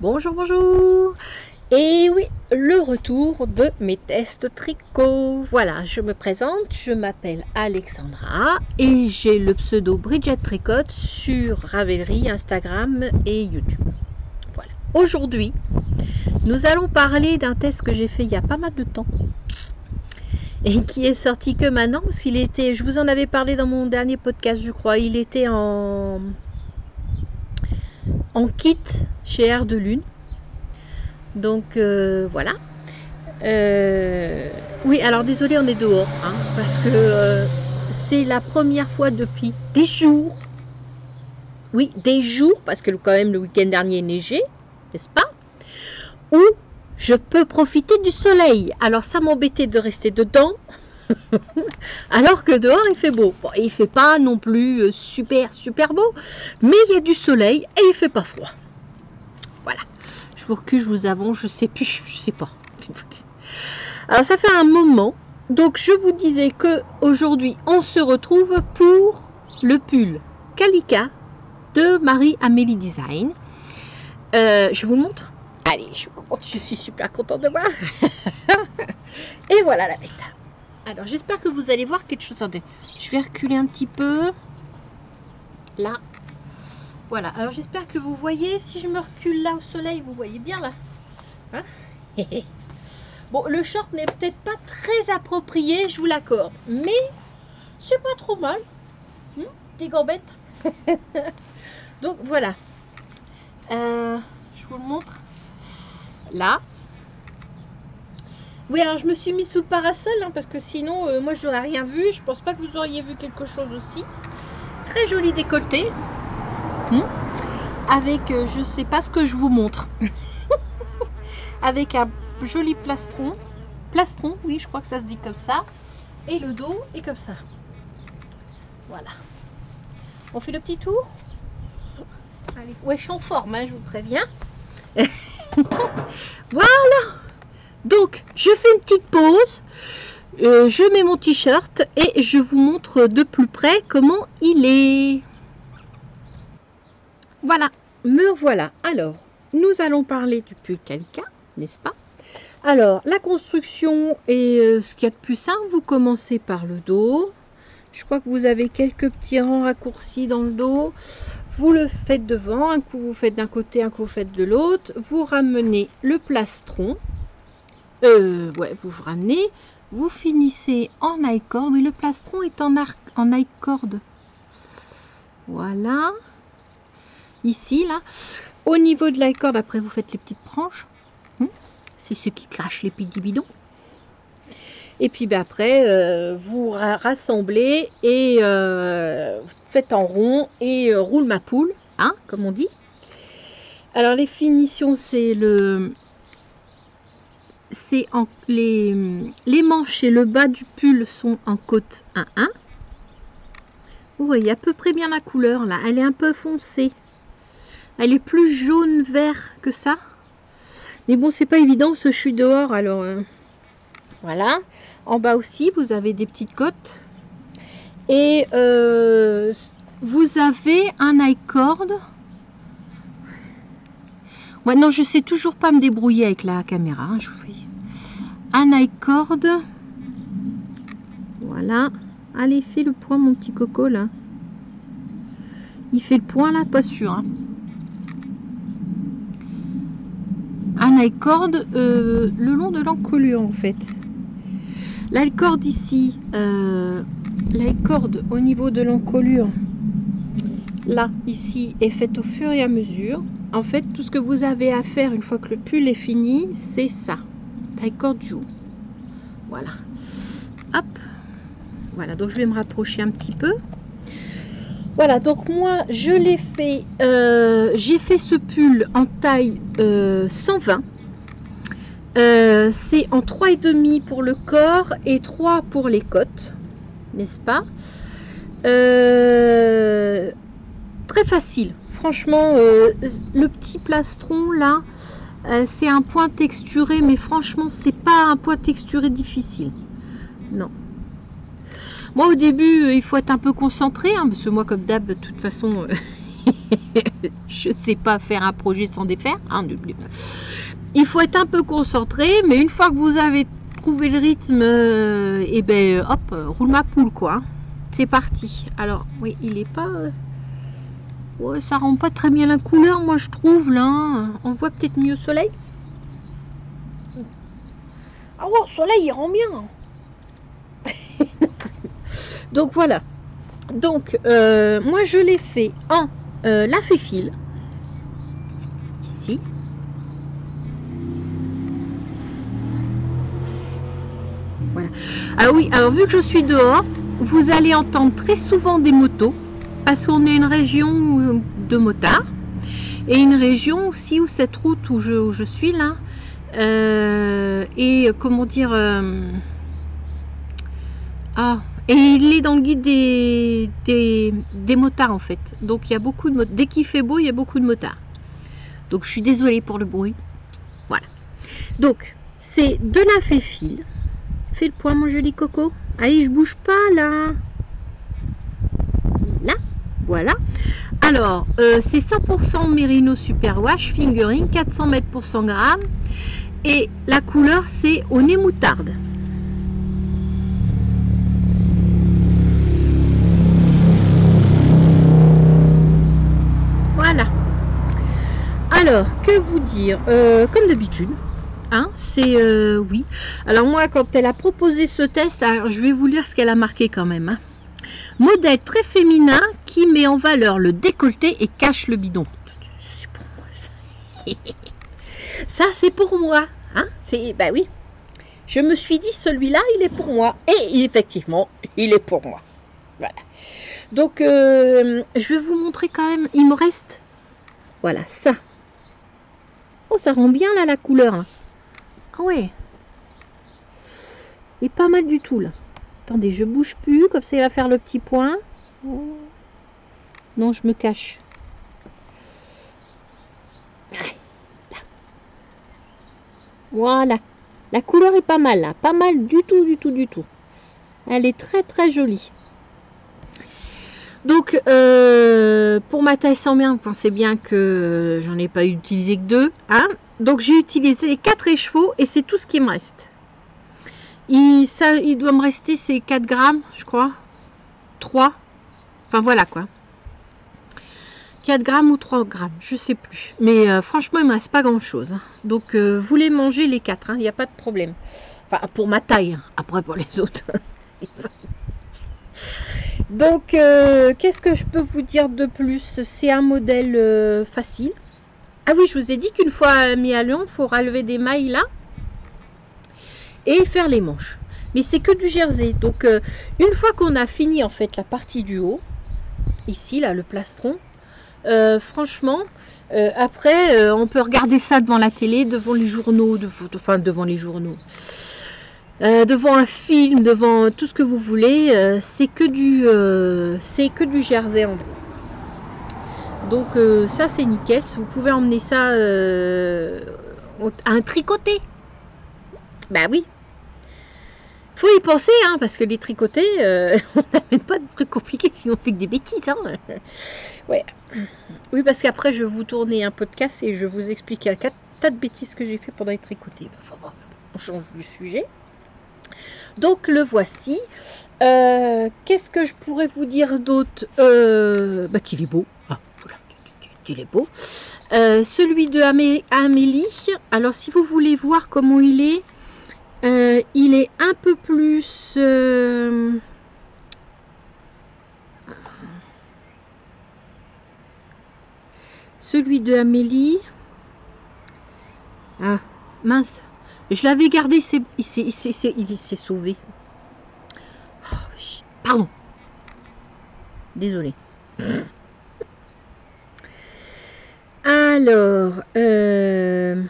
Bonjour, bonjour. Et oui, le retour de mes tests tricot. Voilà, je me présente, je m'appelle Alexandra et j'ai le pseudo Bridget Tricote sur Ravelry, Instagram et YouTube. Voilà. Aujourd'hui, nous allons parler d'un test que j'ai fait il y a pas mal de temps et qui est sorti que maintenant, parce qu'il était, je vous en avais parlé dans mon dernier podcast, je crois, il était en kit chez Air de Lune. Donc voilà. Oui, alors désolé, on est dehors, hein, parce que c'est la première fois depuis des jours. Oui, des jours, parce que quand même le week-end dernier est neigé, n'est-ce pas? Où je peux profiter du soleil. Alors ça m'embêtait de rester dedans, alors que dehors il fait beau. Bon, il fait pas non plus super beau, mais il y a du soleil et il fait pas froid. Voilà. Je vous recule, je vous avance, je sais plus, je sais pas. Alors ça fait un moment, donc je vous disais que aujourd'hui on se retrouve pour le pull Calica de Marie-Amélie Design. Je vous le montre. Allez, je suis super contente de moi. Et voilà la bête. Alors j'espère que vous allez voir quelque chose. Attendez, je vais reculer un petit peu. Là. Voilà, alors j'espère que vous voyez, si je me recule là au soleil, vous voyez bien là. Hein? Bon, le short n'est peut-être pas très approprié, je vous l'accorde, mais c'est pas trop mal. Des gambettes. Donc voilà. Je vous le montre. Là. Oui, alors je me suis mis sous le parasol, hein, parce que sinon, moi, je n'aurais rien vu. Je pense pas que vous auriez vu quelque chose aussi. Très joli décolleté. Avec, je sais pas ce que je vous montre. Avec un joli plastron. Plastron, oui, je crois que ça se dit comme ça. Et le dos est comme ça. Voilà. On fait le petit tour. Allez. Ouais, je suis en forme, hein, je vous préviens. Voilà. Donc, je fais une petite pause. Je mets mon t-shirt et je vous montre de plus près comment il est. Voilà, me voilà. Alors, nous allons parler du pull Calica, n'est-ce pas? Alors, la construction est ce qu'il y a de plus simple. Vous commencez par le dos. Je crois que vous avez quelques petits rangs raccourcis dans le dos. Vous le faites devant. Un coup, vous faites d'un côté, un coup, vous faites de l'autre. Vous ramenez le plastron. Ouais, vous ramenez. Vous finissez en I-cord. Oui, le plastron est en I-cord. Voilà. Ici, là. Au niveau de l'I-cord, après, vous faites les petites branches. C'est ce qui crache les petits bidons. Et puis ben, après, vous rassemblez et faites en rond et roule ma poule, hein, comme on dit. Alors les finitions, c'est les manches et le bas du pull sont en côte 1-1. Vous voyez à peu près bien la couleur là. Elle est un peu foncée. Elle est plus jaune vert que ça. Mais bon, c'est pas évident parce que je suis dehors, alors voilà. En bas aussi, vous avez des petites côtes. Et vous avez un I-cord. Ouais, non, je sais toujours pas me débrouiller avec la caméra. Hein, je vous fais un I-cord. Voilà. Allez, fais le point, mon petit coco, là. Il fait le point, là, pas sûr. Hein. Un I-cord le long de l'encolure, en fait. L'I-cord ici, l'I-cord au niveau de l'encolure, là, ici, est faite au fur et à mesure. En fait, tout ce que vous avez à faire une fois que le pull est fini, c'est ça. I-cord du haut. Voilà. Hop. Voilà, donc je vais me rapprocher un petit peu. Voilà, donc moi, je l'ai fait, j'ai fait ce pull en taille 120. C'est en 3,5 pour le corps et 3 pour les côtes, n'est-ce pas? Très facile, franchement. Le petit plastron là, c'est un point texturé, mais franchement c'est pas un point texturé difficile, non. Moi au début il faut être un peu concentré, hein, parce que moi comme d'hab de toute façon Je sais pas faire un projet sans défaire. Hein. Il faut être un peu concentré, mais une fois que vous avez trouvé le rythme, et ben hop, roule ma poule quoi. C'est parti. Alors, oui, il est pas... ouais, ça rend pas très bien la couleur, moi je trouve, là. On voit peut-être mieux au soleil. Ah ouais, au soleil, il rend bien. Donc voilà. Donc, moi je l'ai fait en la fait fil. Ici. Voilà. Alors oui, alors vu que je suis dehors, vous allez entendre très souvent des motos. Parce qu'on est une région de motards. Et une région aussi où cette route où je suis là. Et comment dire... et il est dans le guide des motards en fait. Donc il y a beaucoup de motards. Dès qu'il fait beau, il y a beaucoup de motards. Donc je suis désolée pour le bruit. Voilà. Donc c'est de la fait fil. Fais le point mon joli coco. Allez, je bouge pas là. Là. Voilà. Alors c'est 100% Merino Superwash Fingering, 400 mètres pour 100 grammes. Et la couleur c'est au nez moutarde. Voilà. Alors, que vous dire, comme d'habitude, hein, c'est oui. Alors moi, quand elle a proposé ce test, alors, je vais vous lire ce qu'elle a marqué quand même. Hein. Modèle très féminin qui met en valeur le décolleté et cache le bidon. C'est pour moi ça. Ça, c'est pour moi. Hein, c'est, bah oui. Je me suis dit, celui-là, il est pour moi. Et effectivement, il est pour moi. Voilà. Donc, je vais vous montrer quand même. Il me reste, voilà, ça. Oh, ça rend bien, là, la couleur. Ah ouais. Et pas mal du tout, là. Attendez, je bouge plus. Comme ça, il va faire le petit point. Oh. Non, je me cache. Là. Voilà. La couleur est pas mal, là. Pas mal du tout, du tout, du tout. Elle est très, très jolie. Donc, pour ma taille 100 bien, vous pensez bien que j'en ai pas utilisé que 2. Hein. Donc, j'ai utilisé 4 écheveaux et c'est tout ce qui me reste. Il doit me rester ces 4 grammes, je crois. 3. Enfin, voilà quoi. 4 grammes ou 3 grammes, je sais plus. Mais franchement, il me reste pas grand-chose. Hein. Donc, vous les mangez les 4, il n'y a pas de problème. Enfin, pour ma taille. Hein. Après, pour les autres... Donc, qu'est-ce que je peux vous dire de plus? C'est un modèle facile. Ah oui, je vous ai dit qu'une fois mis à Lyon, il faut relever des mailles là et faire les manches. Mais c'est que du jersey. Donc, une fois qu'on a fini en fait la partie du haut, ici là, le plastron, franchement, après, on peut regarder ça devant la télé, devant les journaux, devant les journaux. Devant un film, devant tout ce que vous voulez, c'est que du jersey en gros. Donc ça c'est nickel. Vous pouvez emmener ça à un tricoté. Bah oui. Faut y penser, hein, parce que les tricotés, on n'amène pas de trucs compliqués, sinon on fait que des bêtises. Hein. Ouais. Oui, parce qu'après je vais vous tourner un podcast et je vais vous expliquer un tas de bêtises que j'ai fait pendant les tricotés. On change du sujet. Donc le voici. Qu'est-ce que je pourrais vous dire d'autre? Bah, qu'il est beau. Ah, voilà, qu'il est beau. Celui de Amélie. Alors si vous voulez voir comment il est un peu plus... Celui de Amélie. Ah, mince. Je l'avais gardé, il s'est sauvé. Oh, pardon. Désolée. Alors, je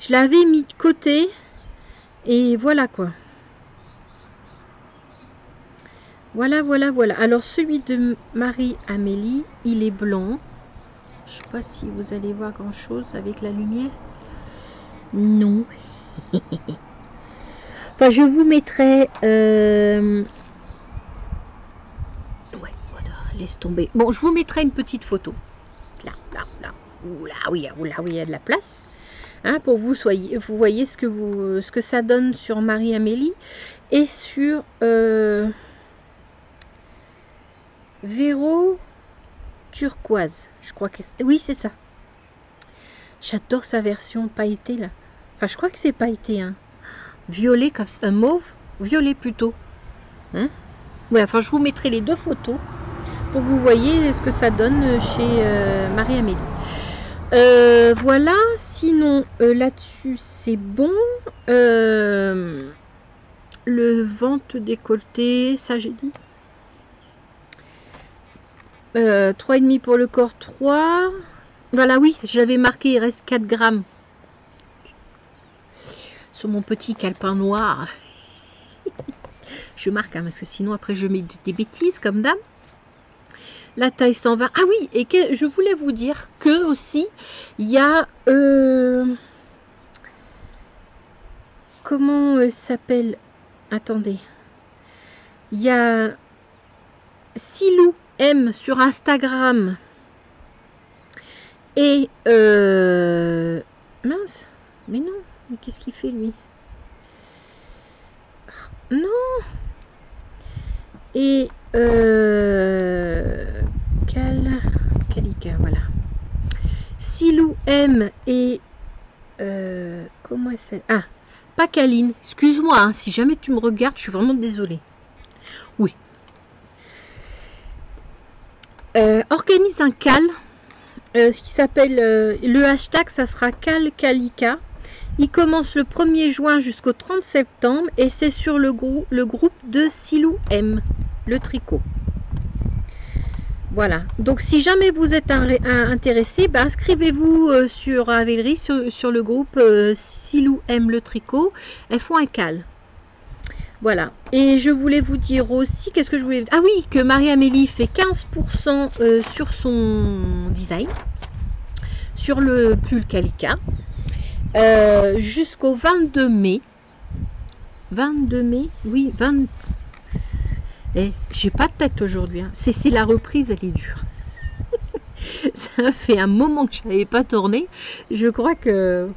l'avais mis de côté. Et voilà quoi. Voilà. Alors, celui de Marie-Amélie, il est blanc. Je sais pas si vous allez voir grand chose avec la lumière. Non. Enfin, je vous mettrai... Ouais, voilà, laisse tomber. Bon, je vous mettrai une petite photo. Là. Oula, oui, il y a de la place. Hein, pour vous voyez ce que ça donne sur Marie-Amélie et sur Véro turquoise. Je crois que oui, c'est ça. J'adore sa version pailletée là. Enfin, je crois que c'est pailleté, hein. Violet comme ça, mauve, violet plutôt. Hein? Ouais, enfin, je vous mettrai les deux photos pour que vous voyez ce que ça donne chez Marie-Amélie. Voilà, sinon là-dessus c'est bon. Le ventre décolleté, ça j'ai dit. 3,5 pour le corps, 3. Voilà, oui, j'avais marqué, il reste 4 grammes. Sur mon petit calepin noir. Je marque, hein, parce que sinon après je mets des bêtises comme dame. La taille 120. Ah oui, et que je voulais vous dire que aussi, il y a... comment s'appelle? Attendez. Il y a Silou M sur Instagram. Et... mince. Mais non. Mais qu'est-ce qu'il fait, lui? Non. Et... Calica, voilà. Silou M et... comment elle s'appelle? Ah, pas Caline. Excuse-moi, hein, si jamais tu me regardes, je suis vraiment désolée. Oui. Organise un cal. Ce qui s'appelle... le hashtag, ça sera CalCalica. Il commence le 1er juin jusqu'au 30 septembre et c'est sur le groupe de Silou M, le tricot. Voilà, donc si jamais vous êtes intéressé, ben, inscrivez-vous sur Ravelry, sur le groupe Silou M le tricot. Elles font un cal. Voilà, et je voulais vous dire aussi, qu'est-ce que je voulais... Ah oui, que Marie-Amélie fait 15% sur son design, sur le pull Calica, jusqu'au 22 mai. 22 mai, oui, 20... Eh, j'ai pas de tête aujourd'hui. Hein. C'est la reprise, elle est dure. Ça fait un moment que je n'avais pas tourné. Je crois que...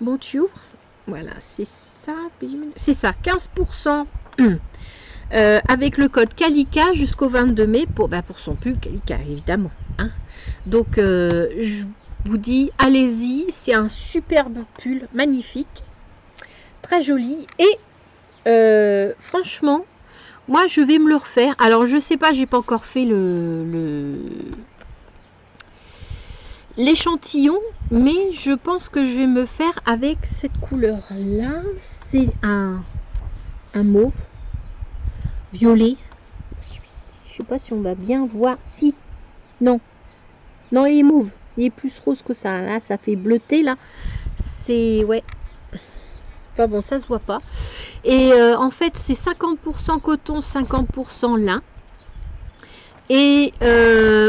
Bon, tu ouvres. Voilà, c'est ça. C'est ça, 15% avec le code Calica jusqu'au 22 mai pour son pull Calica, évidemment. Hein. Donc, je vous dis, allez-y. C'est un superbe pull, magnifique. Très joli. Et franchement, moi je vais me le refaire. Alors je sais pas, j'ai pas encore fait l'échantillon, mais je pense que je vais me faire avec cette couleur là. C'est un mauve violet. Je sais pas si on va bien voir. Si, non, il est mauve. Il est plus rose que ça. Là, ça fait bleuté là. C'est ouais. Enfin bon, ça se voit pas. Et en fait, c'est 50% coton, 50% lin. Et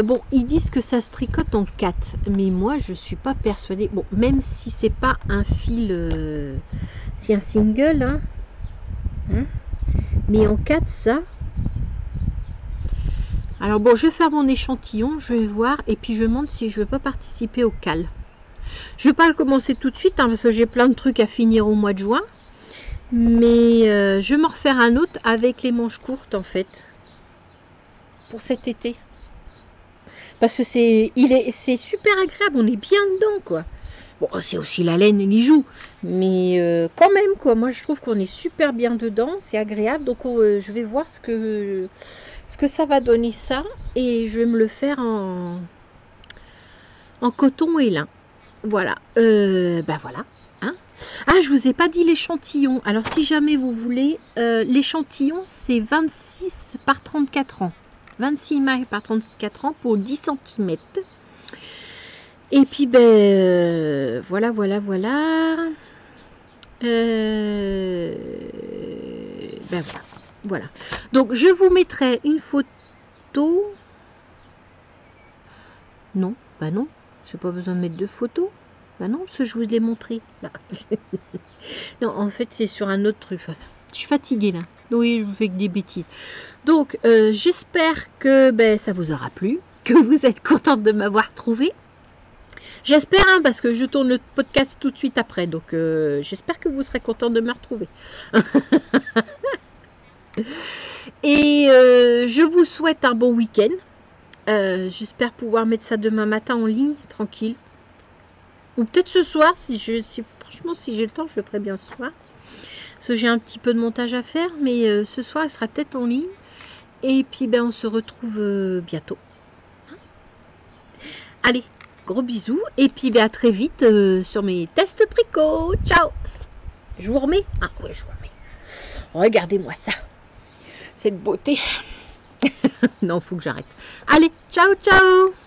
bon, ils disent que ça se tricote en 4. Mais moi, je suis pas persuadée. Bon, même si c'est pas un fil... c'est un single, hein. Mais en 4, ça... Alors bon, je vais faire mon échantillon, je vais voir. Et puis, je me demande si je veux pas participer au cal. Je vais pas le commencer tout de suite, hein, parce que j'ai plein de trucs à finir au mois de juin. Mais je vais m'en refaire un autre avec les manches courtes en fait pour cet été, parce que c'est super agréable, on est bien dedans quoi. Bon, c'est aussi la laine, il y joue, mais quand même quoi, moi je trouve qu'on est super bien dedans, c'est agréable. Donc je vais voir ce que ça va donner ça, et je vais me le faire en coton et lin. Voilà, ben voilà. Hein. Ah, je vous ai pas dit l'échantillon. Alors, si jamais vous voulez, l'échantillon, c'est 26 par 34 ans. 26 mailles par 34 ans pour 10 cm. Et puis, ben, voilà. Ben voilà. Donc, je vous mettrai une photo. Non, bah non. J'ai pas besoin de mettre de photos. Bah non, parce que je vous l'ai montré. Là. Non, en fait, c'est sur un autre truc. Je suis fatiguée, là. Oui, je vous fais que des bêtises. Donc, j'espère que ça vous aura plu, que vous êtes contente de m'avoir trouvé. J'espère, hein, parce que je tourne le podcast tout de suite après. Donc, j'espère que vous serez contente de me retrouver. Et je vous souhaite un bon week-end. J'espère pouvoir mettre ça demain matin en ligne, tranquille. Ou peut-être ce soir, franchement, si j'ai le temps, je le ferai bien ce soir. Parce que j'ai un petit peu de montage à faire, mais ce soir, il sera peut-être en ligne. Et puis, on se retrouve bientôt. Allez, gros bisous. Et puis, à très vite sur mes tests tricot. Ciao. Je vous remets. Ah, ouais, je vous remets. Regardez-moi ça. Cette beauté. Non, faut que j'arrête. Allez, ciao, ciao.